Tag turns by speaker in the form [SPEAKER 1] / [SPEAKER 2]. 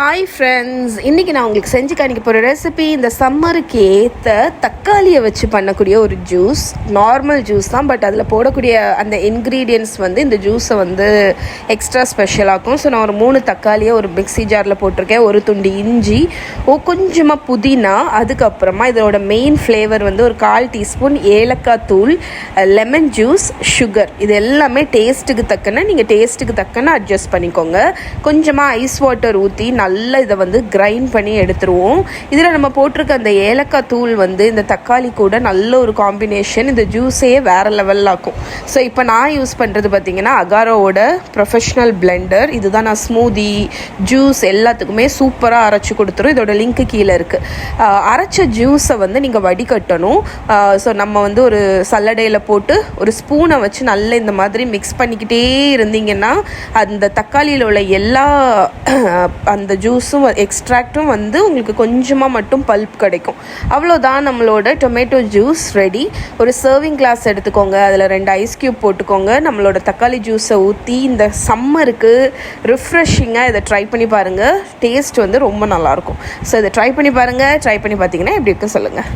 [SPEAKER 1] Hi friends, இன்றைக்கி நான் உங்களுக்கு செஞ்சு காணிக்க போகிற ரெசிபி இந்த சம்மருக்கு ஏற்ற தக்காளியை வச்சு பண்ணக்கூடிய ஒரு ஜூஸ். நார்மல் ஜூஸ் தான், பட் அதில் போடக்கூடிய அந்த இன்க்ரீடியன்ட்ஸ் வந்து இந்த ஜூஸை வந்து எக்ஸ்ட்ரா ஸ்பெஷலாகும். ஸோ நான் ஒரு 3 தக்காளியை ஒரு மிக்ஸி ஜாரில் போட்டிருக்கேன், ஒரு துண்டு இஞ்சி, கொஞ்சமாக புதினா, அதுக்கப்புறமா இதோட மெயின் ஃப்ளேவர் வந்து ஒரு 1/4 டீஸ்பூன் ஏலக்காய் தூள், லெமன் ஜூஸ், சுகர். இது எல்லாமே டேஸ்ட்டுக்கு தக்கன நீங்கள் டேஸ்ட்டுக்கு தக்கன அட்ஜஸ்ட் பண்ணிக்கோங்க. கொஞ்சமாக ஐஸ் வாட்டர் ஊற்றி நல்லா இதை வந்து கிரைண்ட் பண்ணி எடுத்துருவோம். இதில் நம்ம போட்டிருக்க அந்த ஏலக்காய் தூள் வந்து இந்த தக்காளி கூட நல்ல ஒரு காம்பினேஷன், இந்த ஜூஸையே வேறு லெவலில் ஆக்கும். ஸோ இப்போ நான் யூஸ் பண்ணுறது பார்த்திங்கன்னா அகாரோவோட ப்ரொஃபஷ்னல் பிளெண்டர். இதுதான் நான் ஸ்மூதி ஜூஸ் எல்லாத்துக்குமே சூப்பராக அரைச்சி கொடுத்துரும். இதோட லிங்க்கு கீழே இருக்குது. அரைச்ச ஜூஸை வந்து நீங்கள் வடிகட்டணும். ஸோ நம்ம வந்து ஒரு சல்லடையில் போட்டு ஒரு ஸ்பூனை வச்சு நல்லா இந்த மாதிரி மிக்ஸ் பண்ணிக்கிட்டே இருந்தீங்கன்னா அந்த தக்காளியில் உள்ள எல்லா அந்த ஜூஸும் எக்ஸ்ட்ராக்டும் வந்து உங்களுக்கு கொஞ்சமாக மட்டும் பல்ப் கிடைக்கும். அவ்வளோதான், நம்மளோட டொமேட்டோ ஜூஸ் ரெடி. ஒரு சர்விங் கிளாஸ் எடுத்துக்கோங்க, அதில் 2 ஐஸ் க்யூப் போட்டுக்கோங்க. நம்மளோட தக்காளி ஜூஸை ஊற்றி இந்த சம்மருக்கு ரிஃப்ரெஷிங்காக இதை ட்ரை பண்ணி பாருங்கள். டேஸ்ட் வந்து ரொம்ப நல்லாயிருக்கும். ஸோ இதை ட்ரை பண்ணி பாருங்கள். ட்ரை பண்ணி பார்த்தீங்கன்னா எப்படி இருக்குன்னு சொல்லுங்கள்.